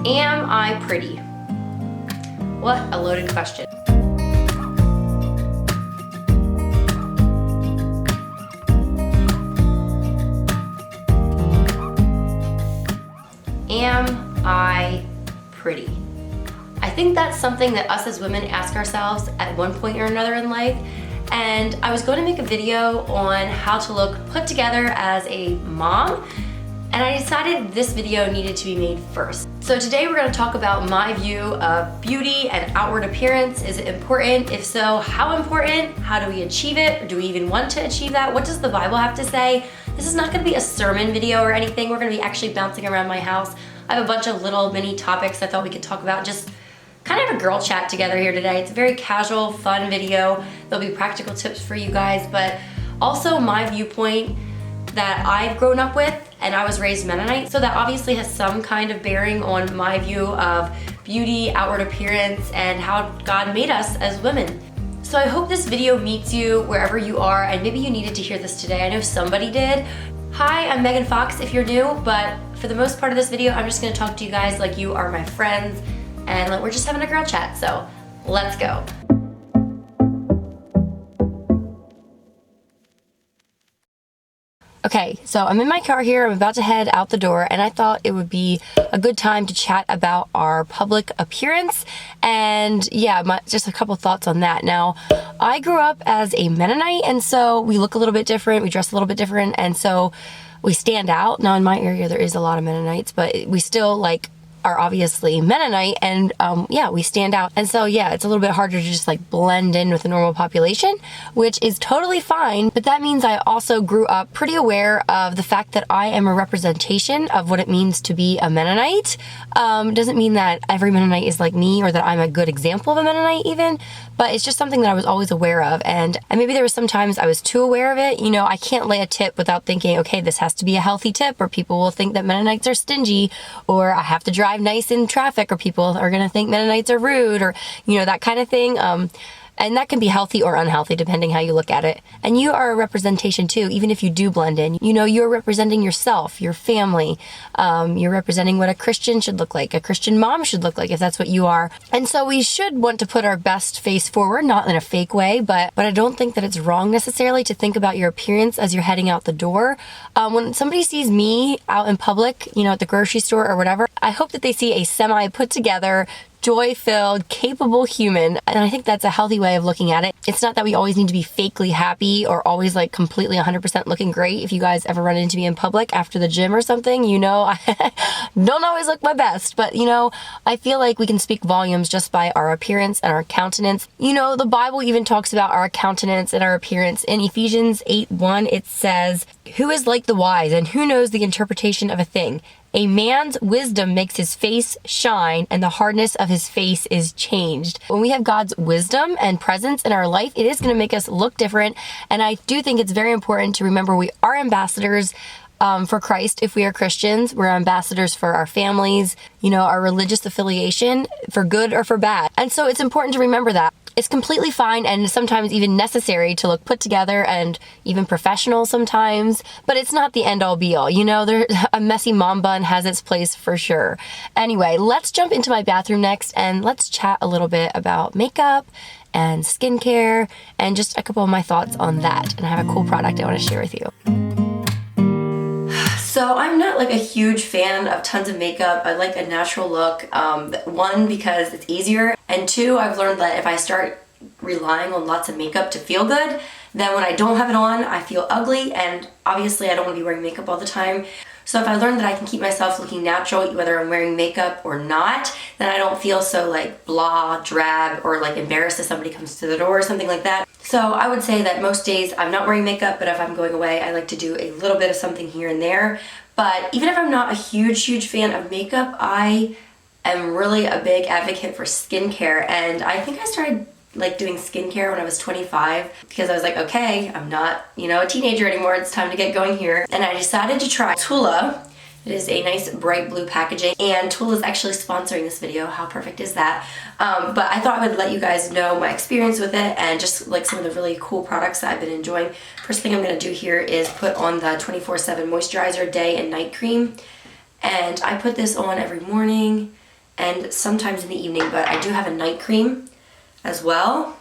Am I pretty? What a loaded question. Am I pretty? I think that's something that us as women ask ourselves at one point or another in life. And I was going to make a video on how to look put together as a mom, and I decided this video needed to be made first. So today we're going to talk about my view of beauty and outward appearance. Is it important? If so, how important? How do we achieve it? Or do we even want to achieve that? What does the Bible have to say? This is not going to be a sermon video or anything. We're going to be actually bouncing around my house. I have a bunch of little mini topics I thought we could talk about, just kind of a girl chat together here today. It's a very casual, fun video. There'll be practical tips for you guys, but also my viewpoint that I've grown up with, and I was raised Mennonite, so that obviously has some kind of bearing on my view of beauty, outward appearance, and how God made us as women. So I hope this video meets you wherever you are, and maybe you needed to hear this today. I know somebody did. Hi, I'm Megan Fox if you're new, but for the most part of this video, I'm just gonna talk to you guys like you are my friends, and we're just having a girl chat, so let's go. Okay, so I'm in my car here, I'm about to head out the door, and I thought it would be a good time to chat about our public appearance, and yeah, just a couple thoughts on that. Now, I grew up as a Mennonite, and so we look a little bit different, we dress a little bit different, and so we stand out. Now in my area there is a lot of Mennonites, but we still are obviously Mennonite, and yeah, we stand out. And so yeah, it's a little bit harder to just blend in with the normal population, which is totally fine, but that means I also grew up pretty aware of the fact that I am a representation of what it means to be a Mennonite. Doesn't mean that every Mennonite is like me or that I'm a good example of a Mennonite even, but it's just something that I was always aware of, and maybe there was sometimes I was too aware of it. You know, I can't lay a tip without thinking, okay, this has to be a healthy tip, or people will think that Mennonites are stingy, or I have to drive nice in traffic, or people are gonna think Mennonites are rude, or you know, that kind of thing. And that can be healthy or unhealthy depending how you look at it. And you are a representation too, even if you do blend in. You know, you're representing yourself, your family. You're representing what a Christian should look like, a Christian mom should look like, if that's what you are. And so we should want to put our best face forward, not in a fake way, but I don't think that it's wrong necessarily to think about your appearance as you're heading out the door. When somebody sees me out in public, you know, at the grocery store or whatever, I hope that they see a semi put together, joy-filled, capable human, and I think that's a healthy way of looking at it. It's not that we always need to be fakely happy or always completely 100% looking great. If you guys ever run into me in public after the gym or something, you know I don't always look my best, but you know, I feel like we can speak volumes just by our appearance and our countenance. You know, the Bible even talks about our countenance and our appearance. In Ephesians 8:1, it says, "Who is like the wise, and who knows the interpretation of a thing? A man's wisdom makes his face shine, and the hardness of his face is changed." When we have God's wisdom and presence in our life, it is going to make us look different. And I do think it's very important to remember we are ambassadors for Christ. If we are Christians, we're ambassadors for our families, you know, our religious affiliation, for good or for bad. And so it's important to remember that. It's completely fine and sometimes even necessary to look put together and even professional sometimes, but it's not the end all be all. You know, a messy mom bun has its place for sure. Anyway, let's jump into my bathroom next and let's chat a little bit about makeup and skincare and just a couple of my thoughts on that. And I have a cool product I want to share with you. So I'm not a huge fan of tons of makeup. I like a natural look. One, because it's easier, and two, I've learned that if I start relying on lots of makeup to feel good, then when I don't have it on, I feel ugly, and obviously I don't want to be wearing makeup all the time. So if I learn that I can keep myself looking natural, whether I'm wearing makeup or not, then I don't feel so blah, drab, or embarrassed if somebody comes to the door or something like that. So I would say that most days I'm not wearing makeup, but if I'm going away, I like to do a little bit of something here and there. But even if I'm not a huge fan of makeup, I am really a big advocate for skincare. And I think I started doing skincare when I was 25 because I was like, okay, I'm not, a teenager anymore. It's time to get going here. And I decided to try TULA. It is a nice bright blue packaging, and TULA is actually sponsoring this video. How perfect is that? But I thought I would let you guys know my experience with it and just some of the really cool products that I've been enjoying. First thing I'm going to do here is put on the 24/7 moisturizer day and night cream, and I put this on every morning and sometimes in the evening, but I do have a night cream as well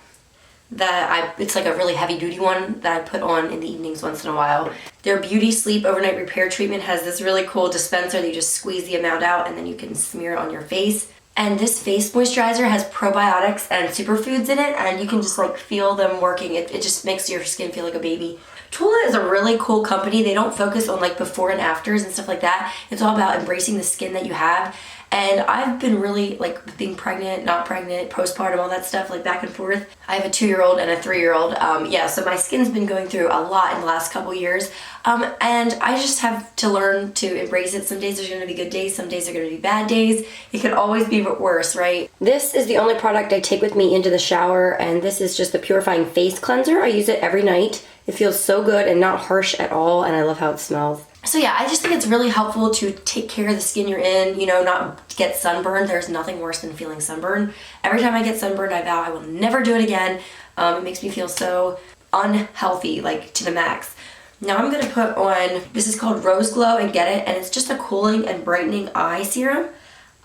it's like a really heavy duty one that I put on in the evenings once in a while. Their Beauty Sleep Overnight Repair Treatment has this really cool dispenser that you just squeeze the amount out and then you can smear it on your face. And this face moisturizer has probiotics and superfoods in it, and you can just like feel them working. It just makes your skin feel like a baby. TULA is a really cool company. They don't focus on like before and afters and stuff like that. It's all about embracing the skin that you have. And I've been really like being pregnant, not pregnant, postpartum, all that stuff, like back and forth. I have a 2-year-old and a 3-year-old. Yeah, so my skin's been going through a lot in the last couple years. And I just have to learn to embrace it. Some days there's gonna be good days, some days are gonna be bad days. It could always be worse, right? This is the only product I take with me into the shower, and this is just the Purifying Face Cleanser. I use it every night. It feels so good and not harsh at all, and I love how it smells. So yeah, I just think it's really helpful to take care of the skin you're in, you know, not get sunburned. There's nothing worse than feeling sunburned. Every time I get sunburned, I vow I will never do it again. It makes me feel so unhealthy, like to the max. Now I'm gonna put on, this is called Rose Glow and Get It, and it's just a cooling and brightening eye serum.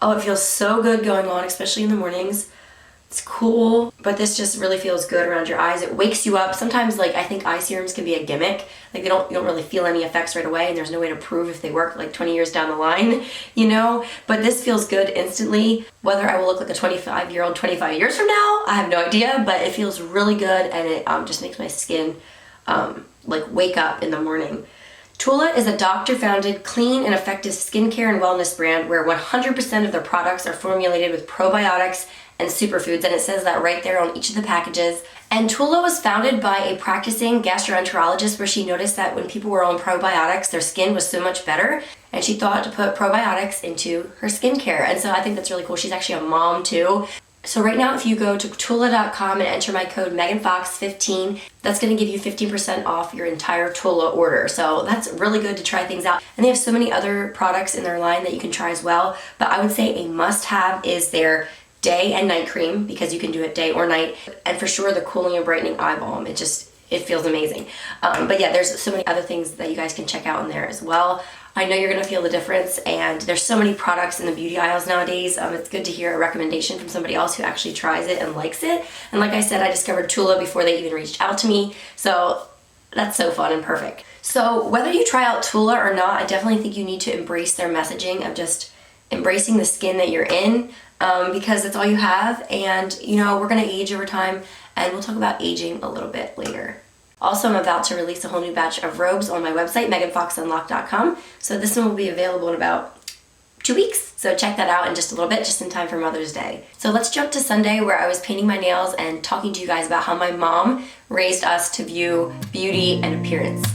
Oh, it feels so good going on, especially in the mornings. It's cool, but this just really feels good around your eyes. It wakes you up. Sometimes, like, I think eye serums can be a gimmick. Like, you don't really feel any effects right away, and there's no way to prove if they work like 20 years down the line, you know? But this feels good instantly. Whether I will look like a 25-year-old 25 years from now, I have no idea, but it feels really good, and it just makes my skin, like, wake up in the morning. TULA is a doctor-founded, clean and effective skincare and wellness brand where 100% of their products are formulated with probiotics and superfoods, and it says that right there on each of the packages. And TULA was founded by a practicing gastroenterologist where she noticed that when people were on probiotics, their skin was so much better, and she thought to put probiotics into her skincare. And so I think that's really cool. She's actually a mom too. So right now, if you go to TULA.com and enter my code meganfox15, that's going to give you 15% off your entire TULA order. So that's really good to try things out. And they have so many other products in their line that you can try as well. But I would say a must-have is their day and night cream, because you can do it day or night. And for sure, the cooling and brightening eye balm. It feels amazing. But yeah, there's so many other things that you guys can check out in there as well. I know you're gonna feel the difference, and there's so many products in the beauty aisles nowadays. It's good to hear a recommendation from somebody else who actually tries it and likes it. And like I said, I discovered TULA before they even reached out to me. So that's so fun and perfect. So whether you try out TULA or not, I definitely think you need to embrace their messaging of just embracing the skin that you're in, because that's all you have. And you know, we're gonna age over time, and we'll talk about aging a little bit later. Also, I'm about to release a whole new batch of robes on my website, meganfoxunlocked.com. So this one will be available in about 2 weeks. So check that out in just a little bit, just in time for Mother's Day. So let's jump to Sunday, where I was painting my nails and talking to you guys about how my mom raised us to view beauty and appearance.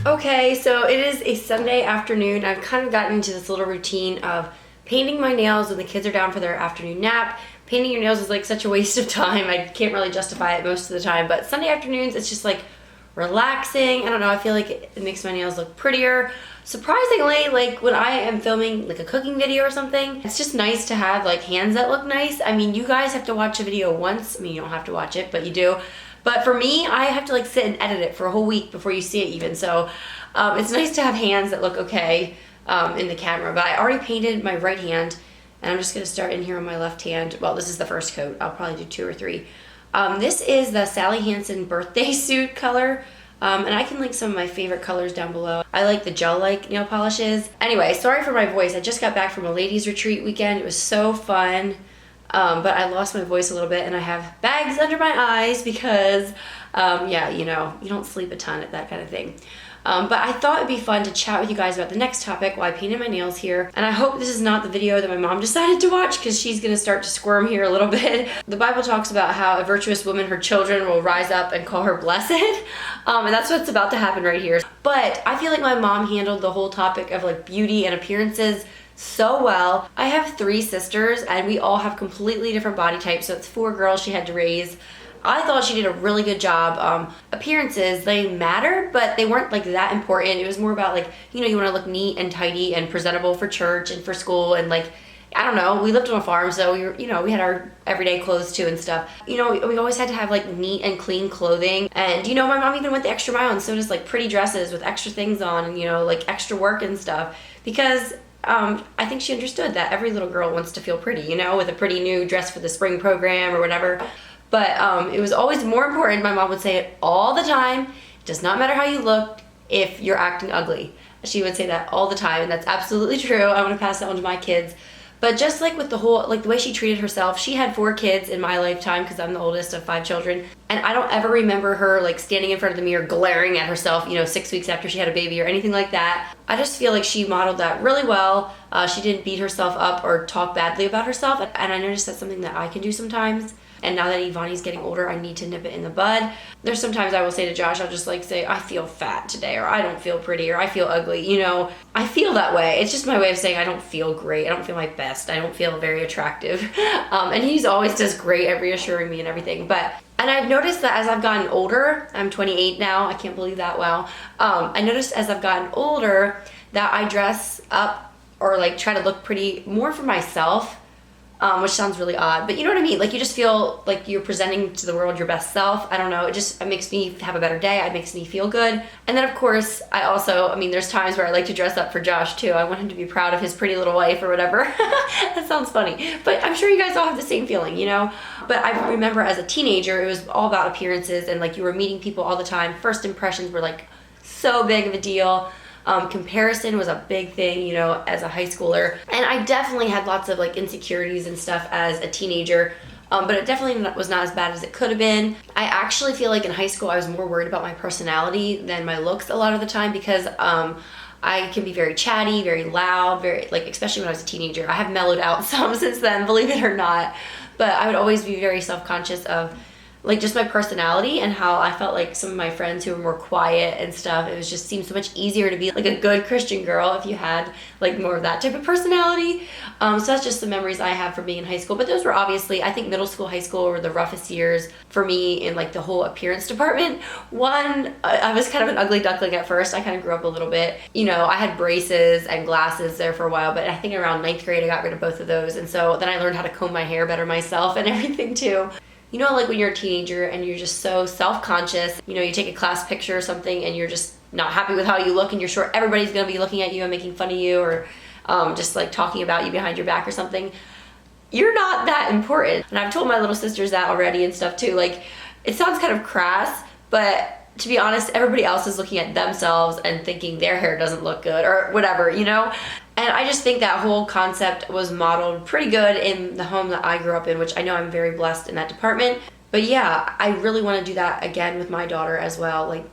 Okay, so it is a Sunday afternoon. I've kind of gotten into this little routine of painting my nails when the kids are down for their afternoon nap. Painting your nails is like such a waste of time. I can't really justify it most of the time, but Sunday afternoons, it's just like relaxing. I don't know, I feel like it makes my nails look prettier. Surprisingly, like when I am filming like a cooking video or something, it's just nice to have like hands that look nice. I mean, you guys have to watch a video once. I mean, you don't have to watch it, but you do. But for me, I have to like sit and edit it for a whole week before you see it even. So it's nice to have hands that look okay in the camera. But I already painted my right hand, and I'm just gonna start in here on my left hand. Well, this is the first coat. I'll probably do 2 or 3. This is the Sally Hansen birthday suit color. And I can link some of my favorite colors down below. I like the gel-like nail polishes. Anyway, sorry for my voice. I just got back from a ladies retreat weekend. It was so fun. But I lost my voice a little bit, and I have bags under my eyes because, yeah, you know, you don't sleep a ton at that kind of thing. But I thought it'd be fun to chat with you guys about the next topic while I painted my nails here. And I hope this is not the video that my mom decided to watch, because she's gonna start to squirm here a little bit. The Bible talks about how a virtuous woman, her children will rise up and call her blessed. And that's what's about to happen right here. But I feel like my mom handled the whole topic of like beauty and appearances so well. I have 3 sisters, and we all have completely different body types, so it's 4 girls she had to raise. I thought she did a really good job. Appearances, they mattered, but they weren't like that important. It was more about like, you know, you want to look neat and tidy and presentable for church and for school, and like, I don't know, we lived on a farm, so we were, you know, we had our everyday clothes too and stuff. You know, we always had to have like neat and clean clothing. And you know, my mom even went the extra mile and sewed us like pretty dresses with extra things on, and you know, like extra work and stuff, because I think she understood that every little girl wants to feel pretty, you know, with a pretty new dress for the spring program or whatever. But it was always more important. My mom would say it all the time. It does not matter how you look if you're acting ugly. She would say that all the time, and that's absolutely true. I want to pass that on to my kids. But just like with the whole, like the way she treated herself, she had 4 kids in my lifetime because I'm the oldest of 5 children. And I don't ever remember her like standing in front of the mirror glaring at herself, you know, 6 weeks after she had a baby or anything like that. I just feel like she modeled that really well. She didn't beat herself up or talk badly about herself. And I noticed that's something that I can do sometimes. And now that Evonnie's getting older, I need to nip it in the bud. There's sometimes I will say to Josh, I'll just like say, I feel fat today, or I don't feel pretty, or I feel ugly. You know, I feel that way. It's just my way of saying I don't feel great. I don't feel my best. I don't feel very attractive. And he's always does great at reassuring me and everything. And I've noticed that as I've gotten older, I'm 28 now, I can't believe that, wow. I noticed as I've gotten older that I dress up or like try to look pretty more for myself. Which sounds really odd, but you know what I mean? Like you just feel like you're presenting to the world your best self. I don't know, it makes me have a better day. It makes me feel good. And then of course, I mean, there's times where I like to dress up for Josh too. I want him to be proud of his pretty little wife or whatever. That sounds funny, but I'm sure you guys all have the same feeling, you know? But I remember as a teenager, it was all about appearances and like you were meeting people all the time. First impressions were like so big of a deal. Comparison was a big thing, you know, as a high schooler. And I definitely had lots of like insecurities and stuff as a teenager, but it definitely was not as bad as it could have been. I actually feel like in high school I was more worried about my personality than my looks a lot of the time because I can be very chatty, very loud, very like, especially when I was a teenager. I have mellowed out some since then, believe it or not, but I would always be very self-conscious of like just my personality and how I felt like some of my friends who were more quiet and stuff, it was just seemed so much easier to be like a good Christian girl if you had like more of that type of personality. So that's just the memories I have from being in high school. But those were obviously, I think middle school, high school were the roughest years for me in like the whole appearance department. One, I was kind of an ugly duckling at first. I kind of grew up a little bit. You know, I had braces and glasses there for a while, but I think around 9th grade I got rid of both of those. And so then I learned how to comb my hair better myself and everything too. You know, like when you're a teenager and you're just so self-conscious, you know, you take a class picture or something and you're just not happy with how you look and you're sure everybody's gonna be looking at you and making fun of you or just like talking about you behind your back or something. You're not that important. And I've told my little sisters that already and stuff too. Like, it sounds kind of crass, but to be honest, everybody else is looking at themselves and thinking their hair doesn't look good or whatever, you know? And I just think that whole concept was modeled pretty good in the home that I grew up in, which I know I'm very blessed in that department. But yeah, I really want to do that again with my daughter as well. Like,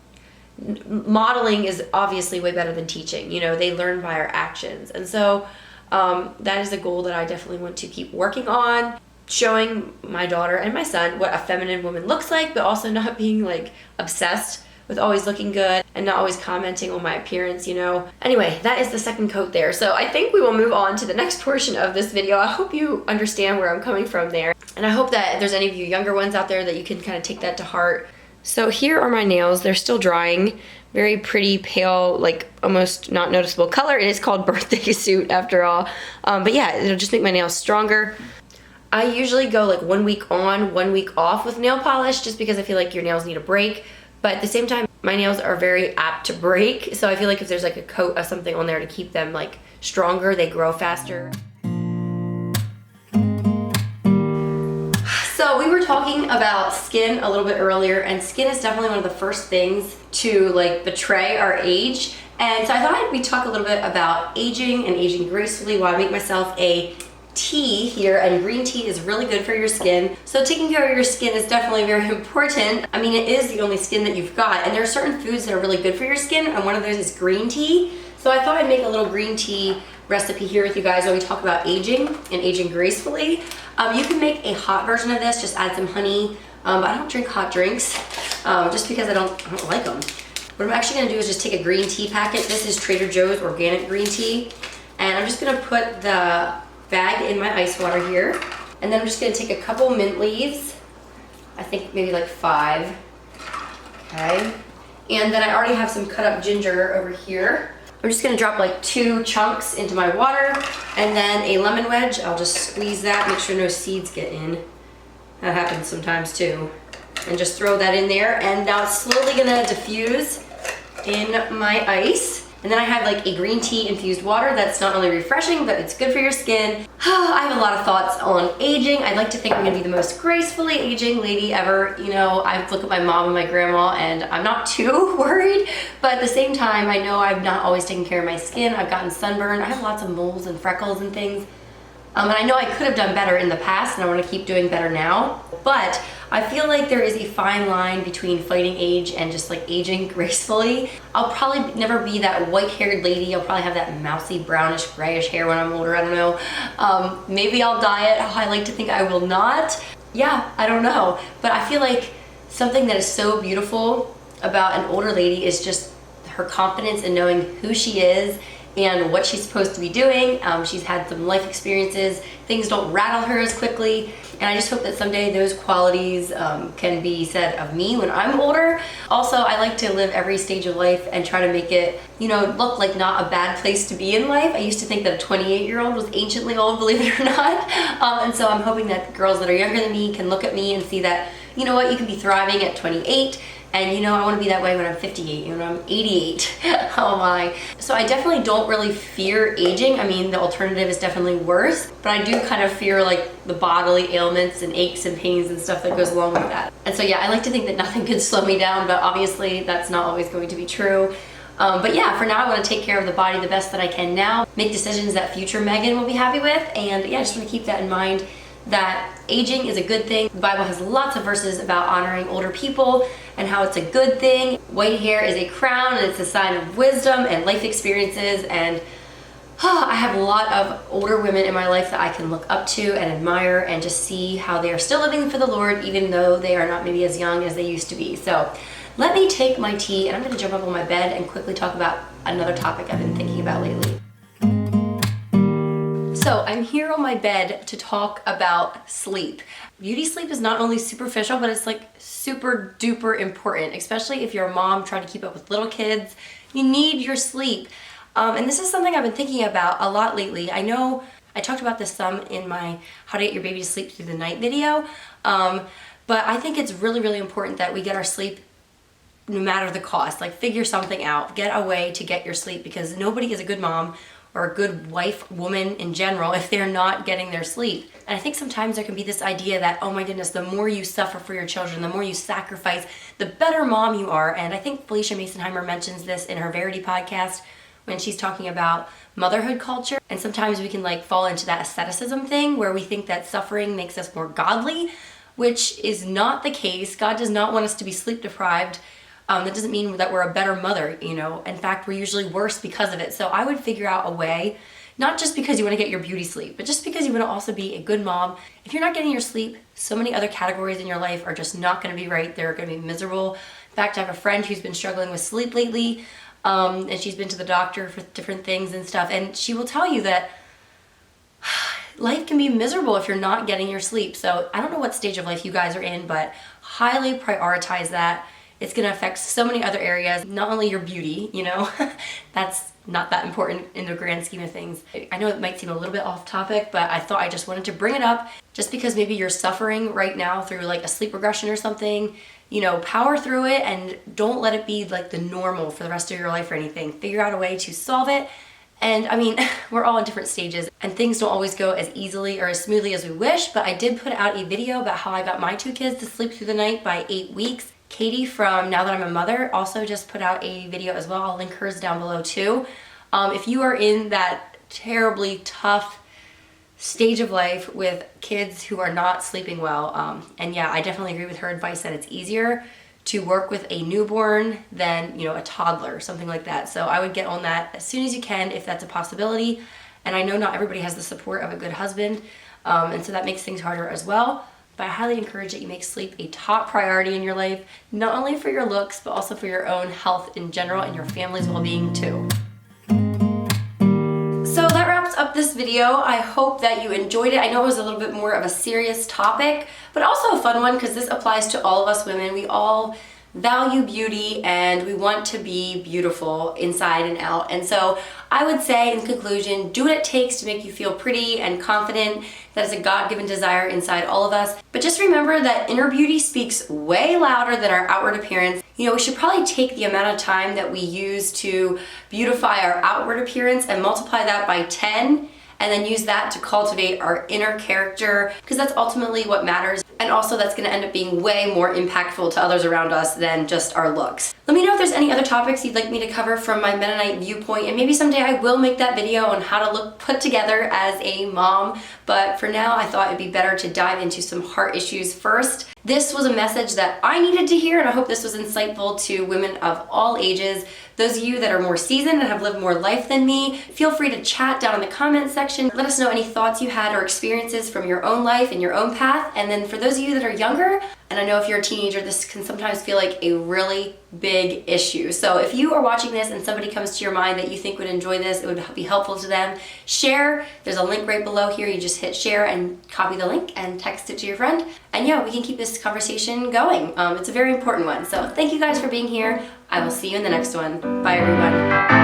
modeling is obviously way better than teaching. You know, they learn by our actions. And so that is a goal that I definitely want to keep working on, showing my daughter and my son what a feminine woman looks like, but also not being like obsessed with always looking good and not always commenting on my appearance, you know. Anyway, that is the second coat there. So I think we will move on to the next portion of this video. I hope you understand where I'm coming from there. And I hope that if there's any of you younger ones out there that you can kind of take that to heart. So here are my nails. They're still drying. Very pretty, pale, like almost not noticeable color. It is called birthday suit after all. But yeah, it'll just make my nails stronger. I usually go like 1 week on, 1 week off with nail polish just because I feel like your nails need a break. But at the same time, my nails are very apt to break. So I feel like if there's like a coat of something on there to keep them like stronger, they grow faster. So we were talking about skin a little bit earlier, and skin is definitely one of the first things to like betray our age. And so I thought we'd talk a little bit about aging and aging gracefully while I make myself a tea here, and green tea is really good for your skin. So taking care of your skin is definitely very important. I mean, it is the only skin that you've got, and there are certain foods that are really good for your skin, and one of those is green tea. So I thought I'd make a little green tea recipe here with you guys when we talk about aging and aging gracefully. You can make a hot version of this, just add some honey. But I don't drink hot drinks just because I don't like them. What I'm actually gonna do is just take a green tea packet. This is Trader Joe's organic green tea. And I'm just gonna put the bag in my ice water here. And then I'm just gonna take a couple mint leaves. I think maybe like 5. Okay. And then I already have some cut up ginger over here. I'm just gonna drop like 2 chunks into my water, and then a lemon wedge. I'll just squeeze that, make sure no seeds get in. That happens sometimes too. And just throw that in there, and now it's slowly gonna diffuse in my ice. And then I have like a green tea infused water that's not only refreshing, but it's good for your skin. I have a lot of thoughts on aging. I'd like to think I'm gonna be the most gracefully aging lady ever. You know, I look at my mom and my grandma and I'm not too worried, but at the same time, I know I've not always taken care of my skin. I've gotten sunburn. I have lots of moles and freckles and things. And I know I could have done better in the past and I want to keep doing better now, but I feel like there is a fine line between fighting age and just like aging gracefully. I'll probably never be that white-haired lady. I'll probably have that mousy, brownish, grayish hair when I'm older. I don't know. Maybe I'll dye it. I like to think I will not. Yeah, I don't know. But I feel like something that is so beautiful about an older lady is just her confidence in knowing who she is and what she's supposed to be doing. She's had some life experiences. Things don't rattle her as quickly. And I just hope that someday those qualities can be said of me when I'm older. Also, I like to live every stage of life and try to make it, you know, look like not a bad place to be in life. I used to think that a 28-year-old was anciently old, believe it or not. And so I'm hoping that girls that are younger than me can look at me and see that, you know what, you can be thriving at 28. And you know, I want to be that way when I'm 58, when I'm 88. Oh my. So I definitely don't really fear aging. I mean, the alternative is definitely worse, but I do kind of fear like the bodily ailments and aches and pains and stuff that goes along with that. And so yeah, I like to think that nothing could slow me down, but obviously that's not always going to be true. But yeah, for now I want to take care of the body the best that I can now, make decisions that future Megan will be happy with, and yeah, I just want to keep that in mind, that aging is a good thing. The Bible has lots of verses about honoring older people and how it's a good thing. White hair is a crown and it's a sign of wisdom and life experiences, and I have a lot of older women in my life that I can look up to and admire and just see how they are still living for the Lord even though they are not maybe as young as they used to be. So let me take my tea and I'm gonna jump up on my bed and quickly talk about another topic I've been thinking about lately. So I'm here on my bed to talk about sleep. Beauty sleep is not only superficial, but it's like super duper important, especially if you're a mom trying to keep up with little kids. You need your sleep. And this is something I've been thinking about a lot lately. I know I talked about this some in my how to get your baby to sleep through the night video, but I think it's really, really important that we get our sleep no matter the cost. Like, figure something out, get a way to get your sleep, because nobody is a good mom or a good wife, woman in general, if they're not getting their sleep. And I think sometimes there can be this idea that, oh my goodness, the more you suffer for your children, the more you sacrifice, the better mom you are. And I think Felicia Masonheimer mentions this in her Verity podcast when she's talking about motherhood culture. And sometimes we can like fall into that asceticism thing where we think that suffering makes us more godly, which is not the case. God does not want us to be sleep deprived. That doesn't mean that we're a better mother, you know. In fact, we're usually worse because of it. So I would figure out a way, not just because you want to get your beauty sleep, but just because you want to also be a good mom. If you're not getting your sleep, so many other categories in your life are just not going to be right. They're going to be miserable. In fact, I have a friend who's been struggling with sleep lately, and she's been to the doctor for different things and stuff, and she will tell you that life can be miserable if you're not getting your sleep. So I don't know what stage of life you guys are in, but highly prioritize that. It's going to affect so many other areas, not only your beauty, you know, that's not that important in the grand scheme of things. I know it might seem a little bit off topic, but I thought I just wanted to bring it up just because maybe you're suffering right now through like a sleep regression or something. You know, power through it and don't let it be like the normal for the rest of your life or anything. Figure out a way to solve it. And I mean, we're all in different stages and things don't always go as easily or as smoothly as we wish, but I did put out a video about how I got my 2 kids to sleep through the night by 8 weeks. Katie from Now That I'm a Mother also just put out a video as well. I'll link hers down below too. If you are in that terribly tough stage of life with kids who are not sleeping well, and yeah, I definitely agree with her advice that it's easier to work with a newborn than, you know, a toddler, something like that. So I would get on that as soon as you can if that's a possibility. And I know not everybody has the support of a good husband, and so that makes things harder as well. But I highly encourage that you make sleep a top priority in your life, not only for your looks, but also for your own health in general and your family's well-being too. So that wraps up this video. I hope that you enjoyed it. I know it was a little bit more of a serious topic, but also a fun one because this applies to all of us women. We all value beauty and we want to be beautiful inside and out. And so I would say in conclusion, do what it takes to make you feel pretty and confident. That is a God-given desire inside all of us. But just remember that inner beauty speaks way louder than our outward appearance. You know, we should probably take the amount of time that we use to beautify our outward appearance and multiply that by 10, and then use that to cultivate our inner character, because that's ultimately what matters. And also that's gonna end up being way more impactful to others around us than just our looks. Let me know if there's any other topics you'd like me to cover from my Mennonite viewpoint, and maybe someday I will make that video on how to look put together as a mom. But for now, I thought it'd be better to dive into some heart issues first. This was a message that I needed to hear, and I hope this was insightful to women of all ages. Those of you that are more seasoned and have lived more life than me, feel free to chat down in the comments section. Let us know any thoughts you had or experiences from your own life and your own path. And then for those of you that are younger, and I know if you're a teenager, this can sometimes feel like a really big issue. So if you are watching this and somebody comes to your mind that you think would enjoy this, it would be helpful to them, share. There's a link right below here. You just hit share and copy the link and text it to your friend. And yeah, we can keep this conversation going. It's a very important one. So thank you guys for being here. I will see you in the next one. Bye everyone.